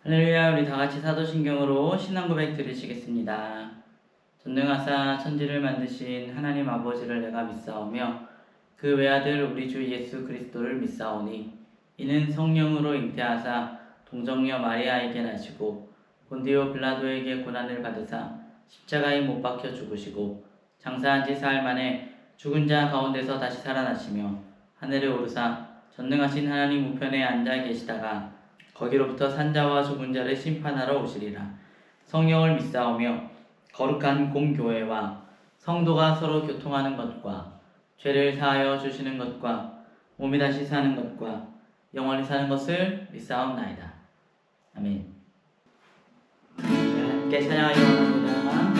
할렐루야. 우리 다 같이 사도신경으로 신앙 고백 드리시겠습니다. 전능하사 천지를 만드신 하나님 아버지를 내가 믿사오며 그 외아들 우리 주 예수 그리스도를 믿사오니 이는 성령으로 잉태하사 동정녀 마리아에게 나시고 본디오 빌라도에게 고난을 받으사 십자가에 못 박혀 죽으시고 장사한 지 사흘 만에 죽은 자 가운데서 다시 살아나시며 하늘에 오르사 전능하신 하나님 우편에 앉아 계시다가 거기로부터 산자와 죽은 자를 심판하러 오시리라. 성령을 믿사오며 거룩한 공교회와 성도가 서로 교통하는 것과 죄를 사하여 주시는 것과 몸이 다시 사는 것과 영원히 사는 것을 믿사옵나이다. 아멘. 함께 찬양하여 원합니다.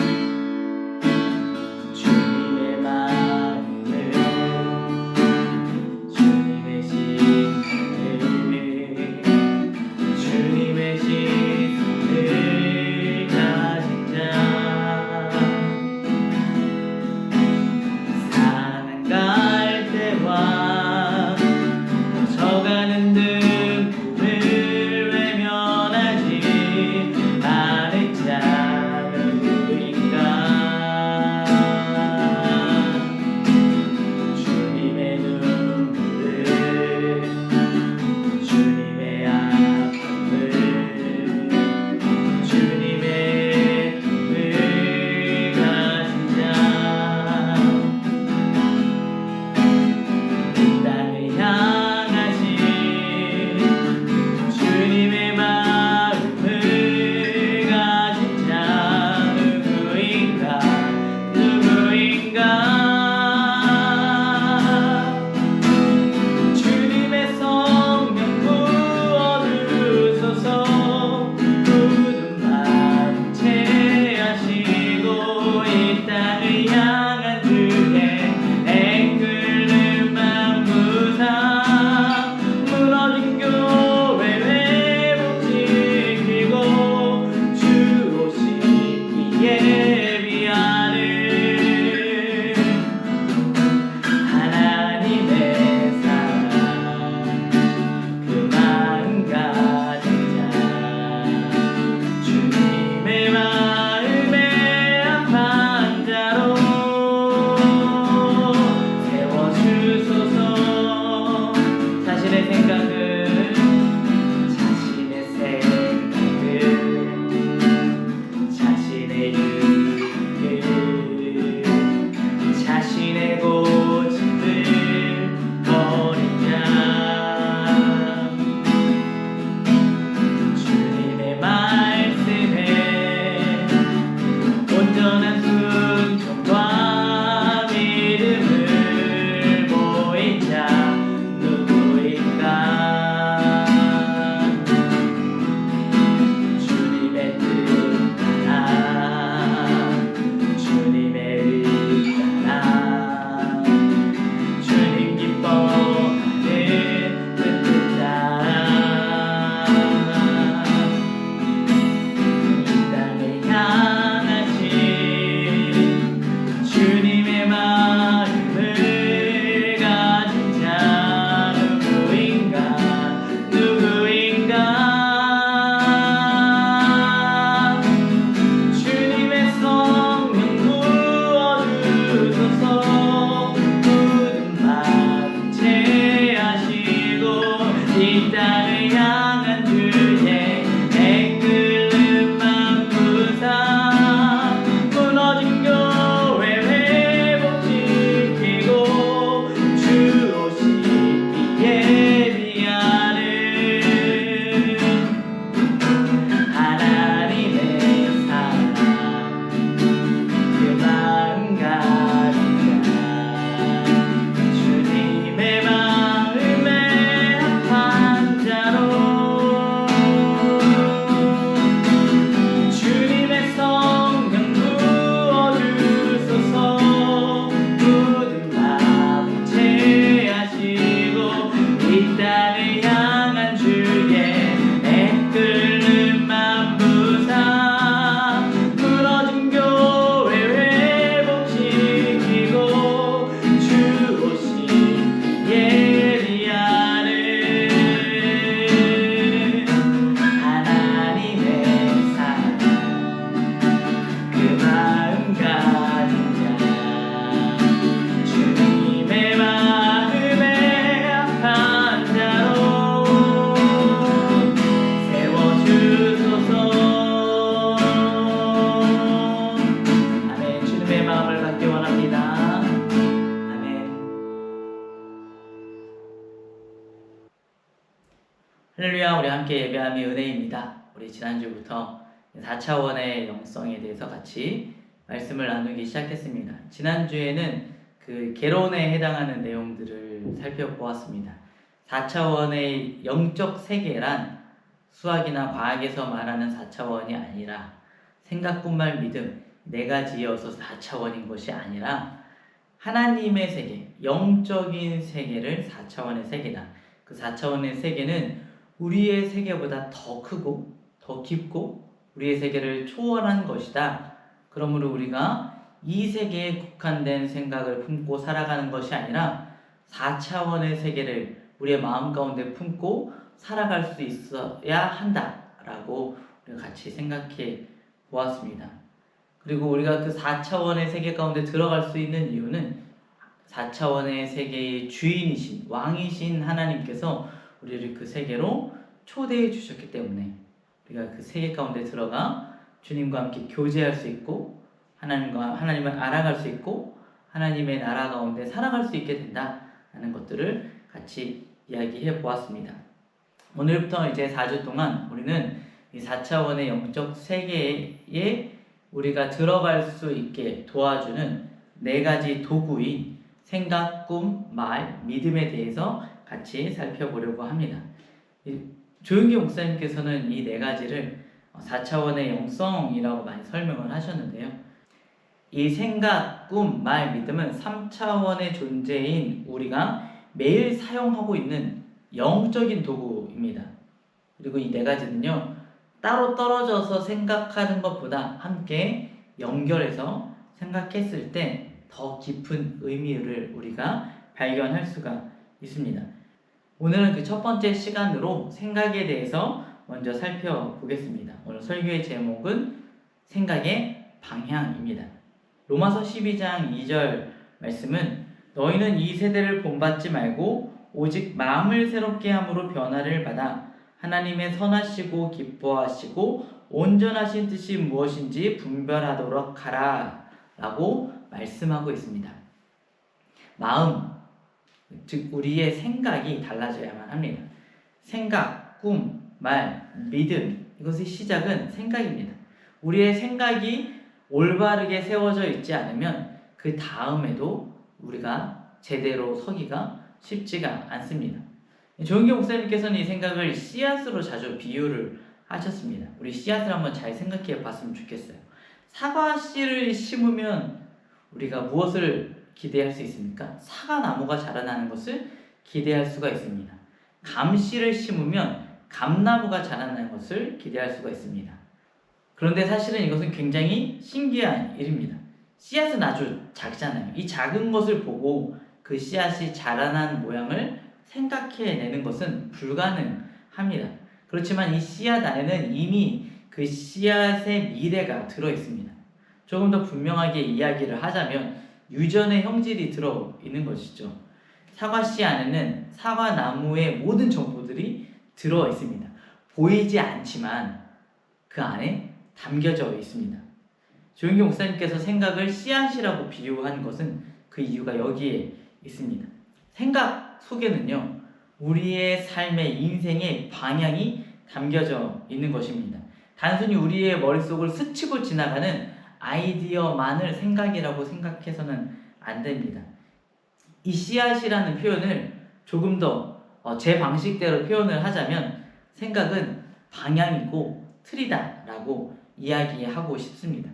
주님의 마음을 주님의 시간을 주님의 시간을 가진 자 사는 갈대와 져가는 등불을 외면하지 않을 자는 할렐루야, 우리 함께 예배함이 은혜입니다. 우리 지난주부터 4차원의 영성에 대해서 같이 말씀을 나누기 시작했습니다. 지난주에는 그 개론에 해당하는 내용들을 살펴보았습니다. 4차원의 영적 세계란 수학이나 과학에서 말하는 4차원이 아니라 생각, 꿈, 말, 믿음 네 가지여서 4차원인 것이 아니라 하나님의 세계, 영적인 세계를 4차원의 세계다. 그 4차원의 세계는 우리의 세계보다 더 크고 더 깊고 우리의 세계를 초월한 것이다. 그러므로 우리가 이 세계에 국한된 생각을 품고 살아가는 것이 아니라 4차원의 세계를 우리의 마음 가운데 품고 살아갈 수 있어야 한다라고 우리가 같이 생각해 보았습니다. 그리고 우리가 그 4차원의 세계 가운데 들어갈 수 있는 이유는 4차원의 세계의 주인이신 왕이신 하나님께서 우리를 그 세계로 초대해 주셨기 때문에 우리가 그 세계 가운데 들어가 주님과 함께 교제할 수 있고 하나님을 알아갈 수 있고 하나님의 나라 가운데 살아갈 수 있게 된다는 것들을 같이 이야기해 보았습니다. 오늘부터 이제 4주 동안 우리는 이 4차원의 영적 세계에 우리가 들어갈 수 있게 도와주는 네 가지 도구인 생각, 꿈, 말, 믿음에 대해서 같이 살펴보려고 합니다. 조윤기 목사님께서는 이 네 가지를 4차원의 영성이라고 많이 설명을 하셨는데요. 이 생각, 꿈, 말, 믿음은 3차원의 존재인 우리가 매일 사용하고 있는 영적인 도구입니다. 그리고 이 네 가지는요, 따로 떨어져서 생각하는 것보다 함께 연결해서 생각했을 때 더 깊은 의미를 우리가 발견할 수가 있습니다. 오늘은 그 첫 번째 시간으로 생각에 대해서 먼저 살펴보겠습니다. 오늘 설교의 제목은 생각의 방향입니다. 로마서 12장 2절 말씀은 너희는 이 세대를 본받지 말고 오직 마음을 새롭게 함으로 변화를 받아 하나님의 선하시고 기뻐하시고 온전하신 뜻이 무엇인지 분별하도록 하라 라고 말씀하고 있습니다. 마음, 즉 우리의 생각이 달라져야만 합니다. 생각, 꿈, 말, 믿음, 이것의 시작은 생각입니다. 우리의 생각이 올바르게 세워져 있지 않으면 그 다음에도 우리가 제대로 서기가 쉽지가 않습니다. 조은기 목사님께서는 이 생각을 씨앗으로 자주 비유를 하셨습니다. 우리 씨앗을 한번 잘 생각해 봤으면 좋겠어요. 사과 씨를 심으면 우리가 무엇을 기대할 수 있습니까? 사과나무가 자라나는 것을 기대할 수가 있습니다. 감씨를 심으면 감나무가 자라나는 것을 기대할 수가 있습니다. 그런데 사실은 이것은 굉장히 신기한 일입니다. 씨앗은 아주 작잖아요. 이 작은 것을 보고 그 씨앗이 자라난 모양을 생각해내는 것은 불가능합니다. 그렇지만 이 씨앗 안에는 이미 그 씨앗의 미래가 들어있습니다. 조금 더 분명하게 이야기를 하자면 유전의 형질이 들어있는 것이죠. 사과씨 안에는 사과나무의 모든 정보들이 들어있습니다. 보이지 않지만 그 안에 담겨져 있습니다. 조윤기 목사님께서 생각을 씨앗이라고 비유한 것은 그 이유가 여기에 있습니다. 생각 속에는요, 우리의 삶의 인생의 방향이 담겨져 있는 것입니다. 단순히 우리의 머릿속을 스치고 지나가는 아이디어만을 생각이라고 생각해서는 안 됩니다. 이 씨앗이라는 표현을 조금 더 제 방식대로 표현을 하자면 생각은 방향이고 틀이다 라고 이야기하고 싶습니다.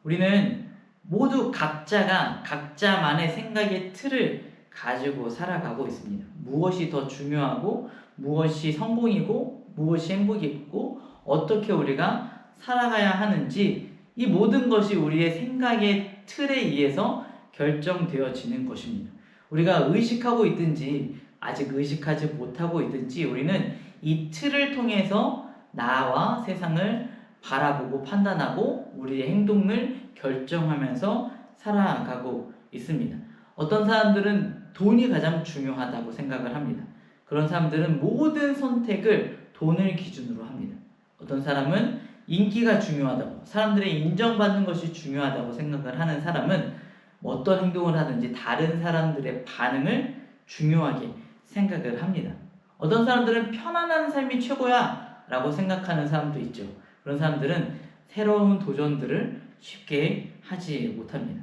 우리는 모두 각자가 각자만의 생각의 틀을 가지고 살아가고 있습니다. 무엇이 더 중요하고 무엇이 성공이고 무엇이 행복이고 어떻게 우리가 살아가야 하는지 이 모든 것이 우리의 생각의 틀에 의해서 결정되어지는 것입니다. 우리가 의식하고 있든지 아직 의식하지 못하고 있든지 우리는 이 틀을 통해서 나와 세상을 바라보고 판단하고 우리의 행동을 결정하면서 살아가고 있습니다. 어떤 사람들은 돈이 가장 중요하다고 생각을 합니다. 그런 사람들은 모든 선택을 돈을 기준으로 합니다. 어떤 사람은 인기가 중요하다고, 사람들의 인정받는 것이 중요하다고 생각을 하는 사람은 어떤 행동을 하든지 다른 사람들의 반응을 중요하게 생각을 합니다. 어떤 사람들은 편안한 삶이 최고야 라고 생각하는 사람도 있죠. 그런 사람들은 새로운 도전들을 쉽게 하지 못합니다.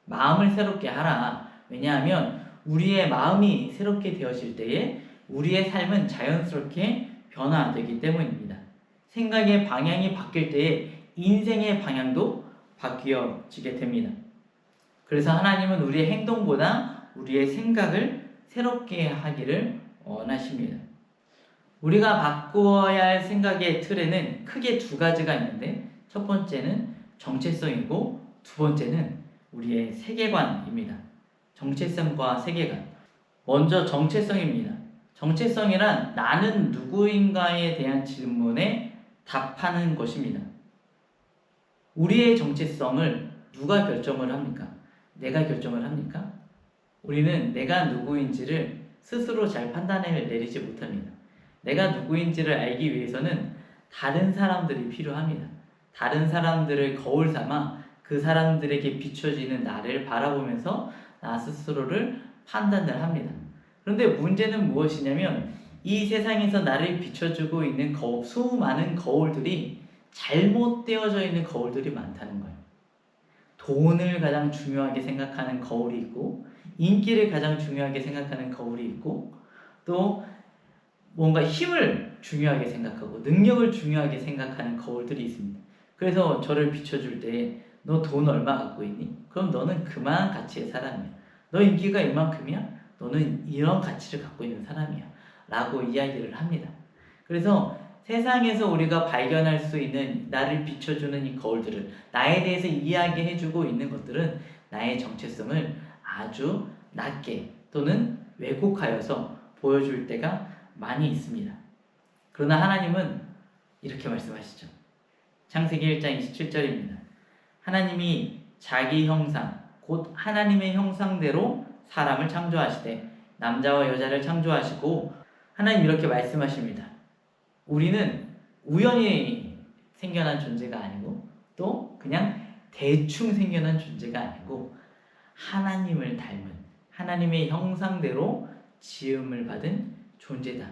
마음을 새롭게 하라. 왜냐하면 우리의 마음이 새롭게 되어질 때에 우리의 삶은 자연스럽게 변화되기 때문입니다. 생각의 방향이 바뀔 때에 인생의 방향도 바뀌어지게 됩니다. 그래서 하나님은 우리의 행동보다 우리의 생각을 새롭게 하기를 원하십니다. 우리가 바꾸어야 할 생각의 틀에는 크게 두 가지가 있는데, 첫 번째는 정체성이고 두 번째는 우리의 세계관입니다. 정체성과 세계관. 먼저 정체성입니다. 정체성이란 나는 누구인가에 대한 질문에 답하는 것입니다. 우리의 정체성을 누가 결정을 합니까? 내가 결정을 합니까? 우리는 내가 누구인지를 스스로 잘 판단을 내리지 못합니다. 내가 누구인지를 알기 위해서는 다른 사람들이 필요합니다. 다른 사람들을 거울 삼아 그 사람들에게 비춰지는 나를 바라보면서 나 스스로를 판단을 합니다. 그런데 문제는 무엇이냐면 이 세상에서 나를 비춰주고 있는 수많은 거울들이 잘못되어져 있는 거울들이 많다는 거예요. 돈을 가장 중요하게 생각하는 거울이 있고, 인기를 가장 중요하게 생각하는 거울이 있고, 또 뭔가 힘을 중요하게 생각하고 능력을 중요하게 생각하는 거울들이 있습니다. 그래서 저를 비춰줄 때 너 돈 얼마 갖고 있니? 그럼 너는 그만한 가치의 사람이야. 너 인기가 이만큼이야? 너는 이런 가치를 갖고 있는 사람이야. 라고 이야기를 합니다. 그래서 세상에서 우리가 발견할 수 있는 나를 비춰주는 이 거울들을, 나에 대해서 이야기해주고 있는 것들은 나의 정체성을 아주 낮게 또는 왜곡하여서 보여줄 때가 많이 있습니다. 그러나 하나님은 이렇게 말씀하시죠. 창세기 1장 27절입니다. 하나님이 자기 형상, 곧 하나님의 형상대로 사람을 창조하시되 남자와 여자를 창조하시고, 하나님 이렇게 말씀하십니다. 우리는 우연히 생겨난 존재가 아니고 또 그냥 대충 생겨난 존재가 아니고 하나님을 닮은, 하나님의 형상대로 지음을 받은 존재다.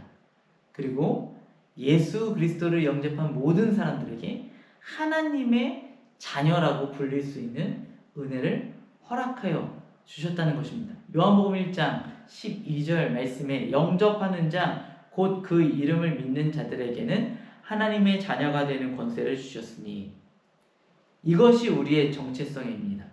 그리고 예수 그리스도를 영접한 모든 사람들에게 하나님의 자녀라고 불릴 수 있는 은혜를 허락하여 주셨다는 것입니다. 요한복음 1장 12절 말씀에 영접하는 자, 곧 그 이름을 믿는 자들에게는 하나님의 자녀가 되는 권세를 주셨으니, 이것이 우리의 정체성입니다.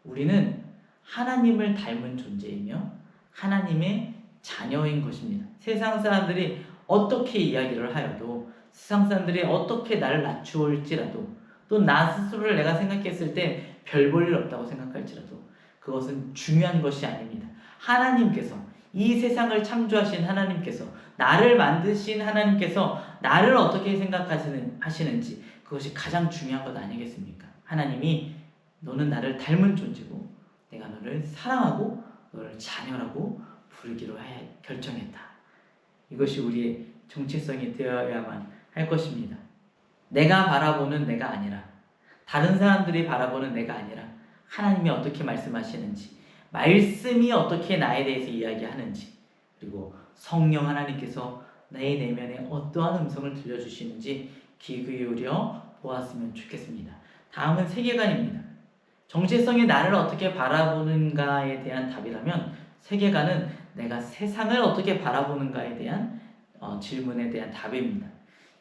우리는 하나님을 닮은 존재이며 하나님의 자녀인 것입니다. 세상 사람들이 어떻게 이야기를 하여도, 세상 사람들이 어떻게 나를 낮추올지라도, 또 나 스스로를 내가 생각했을 때 별 볼 일 없다고 생각할지라도 그것은 중요한 것이 아닙니다. 하나님께서, 이 세상을 창조하신 하나님께서, 나를 만드신 하나님께서 나를 어떻게 생각하시는지, 그것이 가장 중요한 것 아니겠습니까? 하나님이 너는 나를 닮은 존재고 내가 너를 사랑하고 너를 자녀라고 부르기로 결정했다. 이것이 우리의 정체성이 되어야만 할 것입니다. 내가 바라보는 내가 아니라, 다른 사람들이 바라보는 내가 아니라 하나님이 어떻게 말씀하시는지, 말씀이 어떻게 나에 대해서 이야기하는지, 그리고 성령 하나님께서 내 내면에 어떠한 음성을 들려주시는지 귀 기울여 보았으면 좋겠습니다. 다음은 세계관입니다. 정체성이 나를 어떻게 바라보는가에 대한 답이라면, 세계관은 내가 세상을 어떻게 바라보는가에 대한 질문에 대한 답입니다.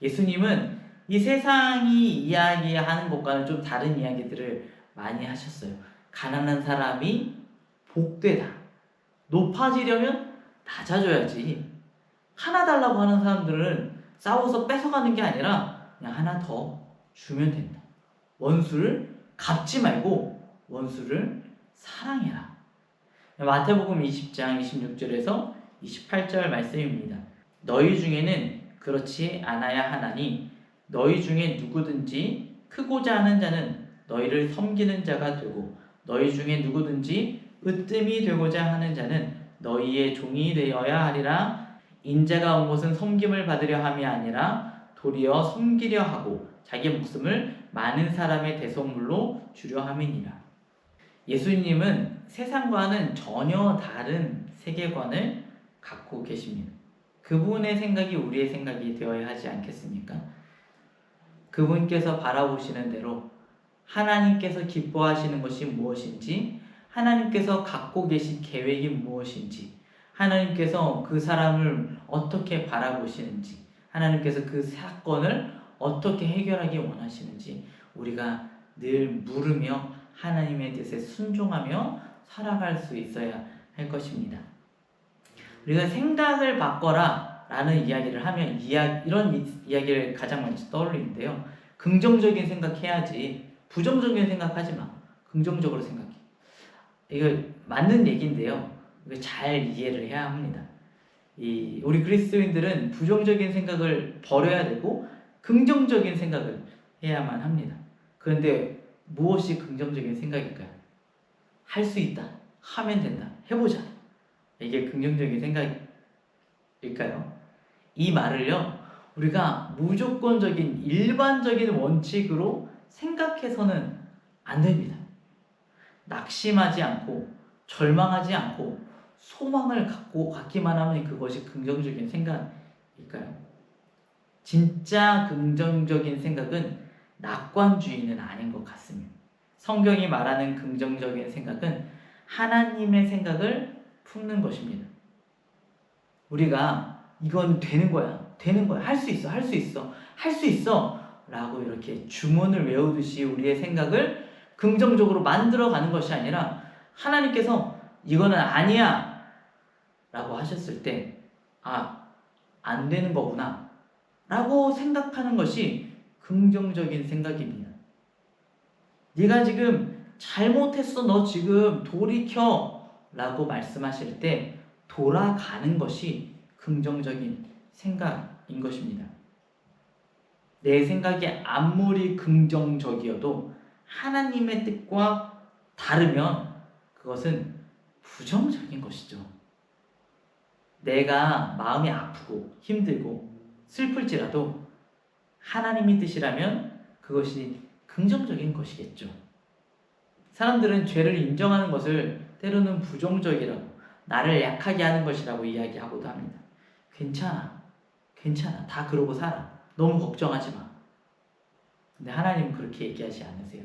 예수님은 이 세상이 이야기하는 것과는 좀 다른 이야기들을 많이 하셨어요. 가난한 사람이 복되다. 높아지려면 낮아져야지. 하나 달라고 하는 사람들은 싸워서 뺏어가는 게 아니라 그냥 하나 더 주면 된다. 원수를 갚지 말고 원수를 사랑해라. 마태복음 20장 26절에서 28절 말씀입니다. 너희 중에는 그렇지 않아야 하나니 너희 중에 누구든지 크고자 하는 자는 너희를 섬기는 자가 되고, 너희 중에 누구든지 으뜸이 되고자 하는 자는 너희의 종이 되어야 하리라. 인자가 온 것은 섬김을 받으려 함이 아니라 도리어 섬기려 하고 자기 목숨을 많은 사람의 대속물로 주려 함이니라. 예수님은 세상과는 전혀 다른 세계관을 갖고 계십니다. 그분의 생각이 우리의 생각이 되어야 하지 않겠습니까? 그분께서 바라보시는 대로 하나님께서 기뻐하시는 것이 무엇인지, 하나님께서 갖고 계신 계획이 무엇인지, 하나님께서 그 사람을 어떻게 바라보시는지, 하나님께서 그 사건을 어떻게 해결하기 원하시는지 우리가 늘 물으며 하나님의 뜻에 순종하며 살아갈 수 있어야 할 것입니다. 우리가 생각을 바꿔라 라는 이야기를 하면 이런 이야기를 가장 먼저 떠올리는데요. 긍정적인 생각해야지 부정적인 생각하지 마. 긍정적으로 생각해. 이거 맞는 얘기인데요. 이거 잘 이해를 해야 합니다. 우리 그리스도인들은 부정적인 생각을 버려야 되고 긍정적인 생각을 해야만 합니다. 그런데 무엇이 긍정적인 생각일까요? 할 수 있다. 하면 된다. 해보자. 이게 긍정적인 생각일까요? 이 말을요, 우리가 무조건적인 일반적인 원칙으로 생각해서는 안 됩니다. 낙심하지 않고 절망하지 않고 소망을 갖기만 하면 그것이 긍정적인 생각일까요? 진짜 긍정적인 생각은 낙관주의는 아닌 것 같습니다. 성경이 말하는 긍정적인 생각은 하나님의 생각을 품는 것입니다. 우리가 이건 되는 거야, 할 수 있어, 할 수 있어, 할 수 있어 라고 이렇게 주문을 외우듯이 우리의 생각을 긍정적으로 만들어가는 것이 아니라 하나님께서 이거는 아니야 라고 하셨을 때 안 되는 거구나 라고 생각하는 것이 긍정적인 생각입니다. 네가 지금 잘못했어, 너 지금 돌이켜 라고 말씀하실 때 돌아가는 것이 긍정적인 생각인 것입니다. 내 생각이 아무리 긍정적이어도 하나님의 뜻과 다르면 그것은 부정적인 것이죠. 내가 마음이 아프고 힘들고 슬플지라도 하나님의 뜻이라면 그것이 긍정적인 것이겠죠. 사람들은 죄를 인정하는 것을 때로는 부정적이라고, 나를 약하게 하는 것이라고 이야기하고도 합니다. 괜찮아. 다 그러고 살아. 너무 걱정하지 마. 근데 하나님은 그렇게 얘기하지 않으세요.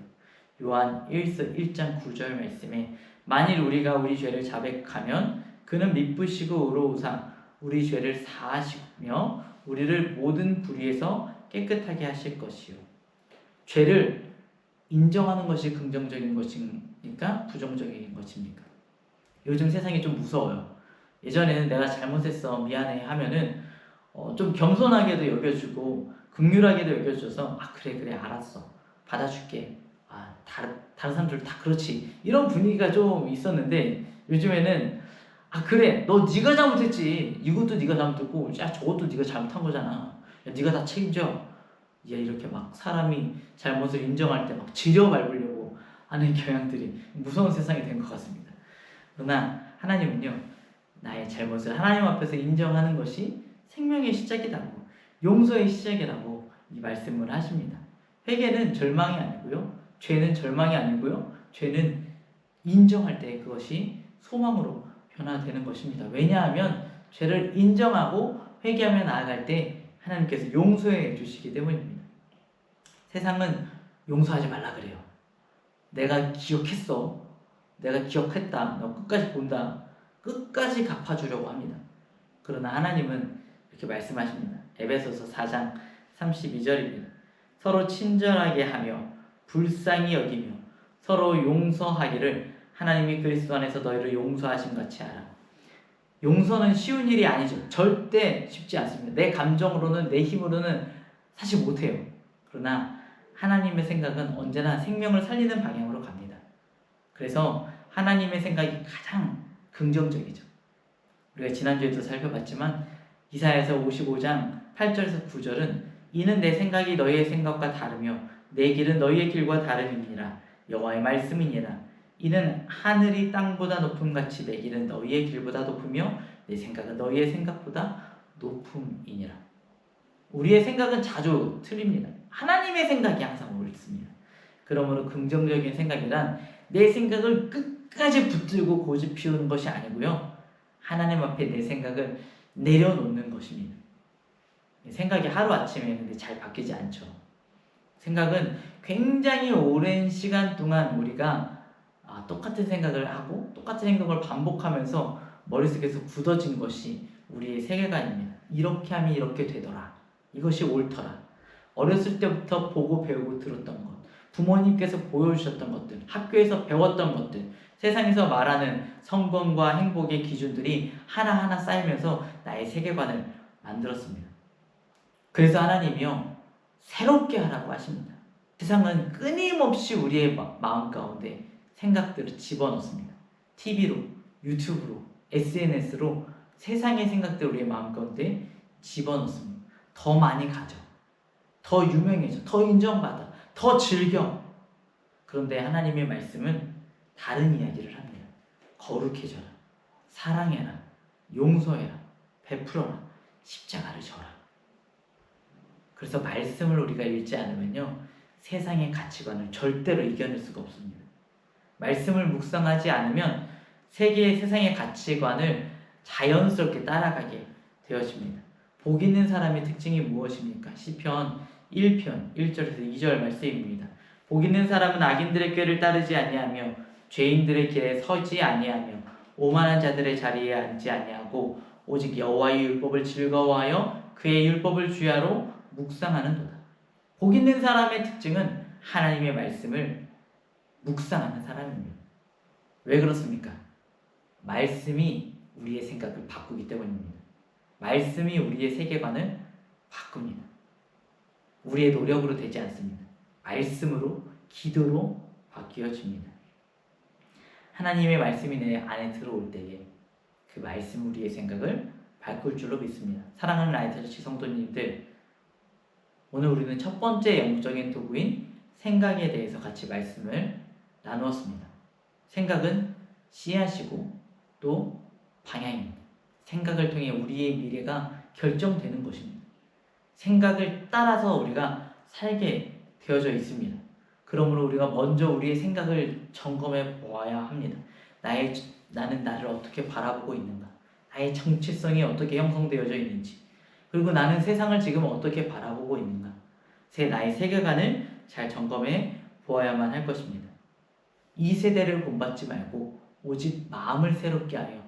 요한 1장 9절 말씀에 만일 우리가 우리 죄를 자백하면 그는 미쁘시고 의로우사 우리 죄를 사하시며 우리를 모든 불의에서 깨끗하게 하실 것이요. 죄를 인정하는 것이 긍정적인 것입니까? 부정적인 것입니까? 요즘 세상이 좀 무서워요. 예전에는 내가 잘못했어 미안해 하면은 좀 겸손하게도 여겨주고 긍휼하게도 여겨줘서 그래 알았어 받아줄게, 다른 사람들 다 그렇지, 이런 분위기가 좀 있었는데 요즘에는 그래 네가 잘못했지, 이것도 네가 잘못했고 저것도 네가 잘못한 거잖아, 네가 다 책임져, 이렇게 막 사람이 잘못을 인정할 때 막 지려밟으려고 하는 경향들이 무서운 세상이 된 것 같습니다. 그러나 하나님은요, 나의 잘못을 하나님 앞에서 인정하는 것이 생명의 시작이라고, 용서의 시작이라고 이 말씀을 하십니다. 회개는 절망이 아니고요, 죄는 절망이 아니고요, 죄는 인정할 때 그것이 소망으로 변화되는 것입니다. 왜냐하면 죄를 인정하고 회개하며 나아갈 때 하나님께서 용서해 주시기 때문입니다. 세상은 용서하지 말라 그래요. 내가 기억했어, 내가 기억했다, 너 끝까지 본다, 끝까지 갚아주려고 합니다. 그러나 하나님은 이렇게 말씀하십니다. 에베소서 4장 32절입니다. 서로 친절하게 하며 불쌍히 여기며 서로 용서하기를 하나님이 그리스도 안에서 너희를 용서하신 같이 하라. 용서는 쉬운 일이 아니죠. 절대 쉽지 않습니다. 내 감정으로는, 내 힘으로는 사실 못해요. 그러나 하나님의 생각은 언제나 생명을 살리는 방향으로 갑니다. 그래서 하나님의 생각이 가장 긍정적이죠. 우리가 지난주에도 살펴봤지만 이사야서 55장 8절에서 9절은 이는 내 생각이 너희의 생각과 다르며 내 길은 너희의 길과 다름이니라. 여호와의 말씀이니라. 이는 하늘이 땅보다 높음같이 내 길은 너희의 길보다 높으며 내 생각은 너희의 생각보다 높음이니라. 우리의 생각은 자주 틀립니다. 하나님의 생각이 항상 옳습니다. 그러므로 긍정적인 생각이란 내 생각을 끝까지 붙들고 고집 피우는 것이 아니고요, 하나님 앞에 내 생각을 내려놓는 것입니다. 생각이 하루아침에 근데 잘 바뀌지 않죠. 생각은 굉장히 오랜 시간 동안 우리가 똑같은 생각을 하고 똑같은 행동을 반복하면서 머릿속에서 굳어진 것이 우리의 세계관입니다. 이렇게 하면 이렇게 되더라. 이것이 옳더라. 어렸을 때부터 보고 배우고 들었던 것, 부모님께서 보여주셨던 것들, 학교에서 배웠던 것들, 세상에서 말하는 성공과 행복의 기준들이 하나하나 쌓이면서 나의 세계관을 만들었습니다. 그래서 하나님이요, 새롭게 하라고 하십니다. 세상은 끊임없이 우리의 마음 가운데 생각들을 집어넣습니다. TV로, 유튜브로, SNS로 세상의 생각들을 우리의 마음 가운데 집어넣습니다. 더 많이 가져, 더 유명해져, 더 인정받아, 더 즐겨. 그런데 하나님의 말씀은 다른 이야기를 합니다. 거룩해져라, 사랑해라, 용서해라, 베풀어라, 십자가를 져라. 그래서 말씀을 우리가 읽지 않으면요, 세상의 가치관을 절대로 이겨낼 수가 없습니다. 말씀을 묵상하지 않으면 세상의 가치관을 자연스럽게 따라가게 되어집니다. 복 있는 사람의 특징이 무엇입니까? 시편 1편 1절에서 2절 말씀입니다. 복 있는 사람은 악인들의 꾀를 따르지 아니하며 죄인들의 길에 서지 아니하며 오만한 자들의 자리에 앉지 아니하고 오직 여호와의 율법을 즐거워하여 그의 율법을 주야로 묵상하는도다. 복 있는 사람의 특징은 하나님의 말씀을 묵상하는 사람입니다. 왜 그렇습니까? 말씀이 우리의 생각을 바꾸기 때문입니다. 말씀이 우리의 세계관을 바꿉니다. 우리의 노력으로 되지 않습니다. 말씀으로, 기도로 바뀌어집니다. 하나님의 말씀이 내 안에 들어올 때에 그 말씀 우리의 생각을 바꿀 줄로 믿습니다. 사랑하는 라이트처치 성도님들, 오늘 우리는 첫 번째 영적인 도구인 생각에 대해서 같이 말씀을 나누었습니다. 생각은 씨앗이고 또 방향입니다. 생각을 통해 우리의 미래가 결정되는 것입니다. 생각을 따라서 우리가 살게 되어져 있습니다. 그러므로 우리가 먼저 우리의 생각을 점검해 보아야 합니다. 나는 나를 어떻게 바라보고 있는가? 나의 정체성이 어떻게 형성되어져 있는지, 그리고 나는 세상을 지금 어떻게 바라보고 있는가? 나의 세계관을 잘 점검해 보아야만 할 것입니다. 이 세대를 본받지 말고 오직 마음을 새롭게 하여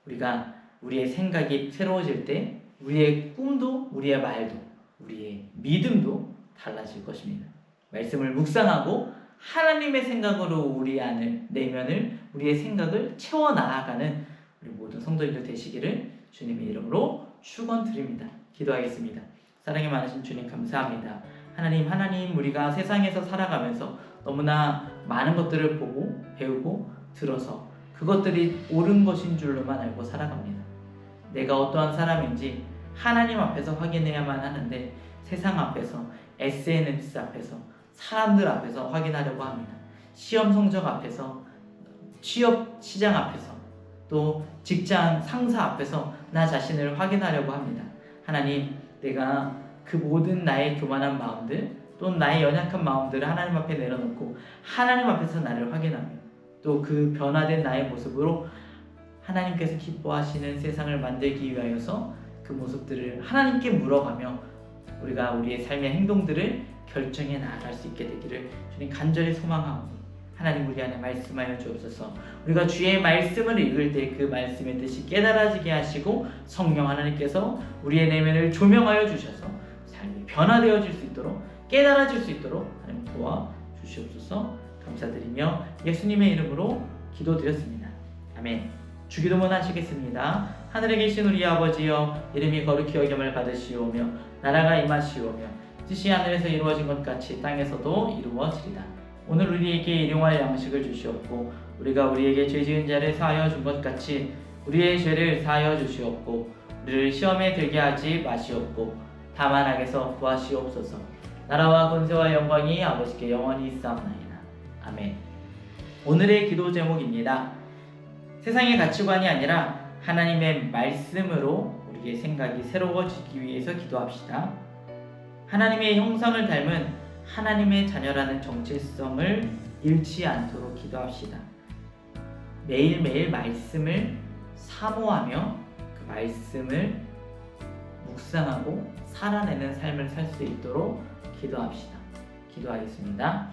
우리가 우리의 생각이 새로워질 때 우리의 꿈도, 우리의 말도, 우리의 믿음도 달라질 것입니다. 말씀을 묵상하고 하나님의 생각으로 우리 안을, 내면을, 우리의 생각을 채워 나아가는 우리 모든 성도님들 되시기를 주님의 이름으로 축원드립니다. 기도하겠습니다. 사랑이 많으신 주님 감사합니다. 하나님, 우리가 세상에서 살아가면서 너무나 많은 것들을 보고 배우고 들어서 그것들이 옳은 것인 줄로만 알고 살아갑니다. 내가 어떠한 사람인지 하나님 앞에서 확인해야만 하는데 세상 앞에서, SNS 앞에서, 사람들 앞에서 확인하려고 합니다. 시험 성적 앞에서, 취업 시장 앞에서, 또 직장 상사 앞에서 나 자신을 확인하려고 합니다. 하나님, 내가 그 모든 나의 교만한 마음들, 또 나의 연약한 마음들을 하나님 앞에 내려놓고 하나님 앞에서 나를 확인하며 또 그 변화된 나의 모습으로 하나님께서 기뻐하시는 세상을 만들기 위하여서 그 모습들을 하나님께 물어가며 우리가 우리의 삶의 행동들을 결정해 나아갈 수 있게 되기를 주님 간절히 소망하오니 하나님 우리 안에 말씀하여 주옵소서. 우리가 주의 말씀을 읽을 때 그 말씀의 뜻이 깨달아지게 하시고 성령 하나님께서 우리의 내면을 조명하여 주셔서 삶이 변화되어질 수 있도록, 깨달아질 수 있도록 하나님 도와주시옵소서. 감사드리며 예수님의 이름으로 기도드렸습니다. 아멘. 주기도문 하시겠습니다. 하늘에 계신 우리 아버지여, 이름이 거룩히 여김을 받으시오며 나라가 임하시오며 뜻이 하늘에서 이루어진 것 같이 땅에서도 이루어지리다. 오늘 우리에게 일용할 양식을 주시옵고 우리가 우리에게 죄 지은 자를 사하여 준 것 같이 우리의 죄를 사하여 주시옵고 우리를 시험에 들게 하지 마시옵고 다만 악에서 구하시옵소서. 나라와 권세와 영광이 아버지께 영원히 있사옵나이다. 아멘. 오늘의 기도 제목입니다. 세상의 가치관이 아니라 하나님의 말씀으로 우리의 생각이 새로워지기 위해서 기도합시다. 하나님의 형상을 닮은 하나님의 자녀라는 정체성을 잃지 않도록 기도합시다. 매일매일 말씀을 사모하며 그 말씀을 묵상하고 살아내는 삶을 살 수 있도록 기도합시다. 기도하겠습니다.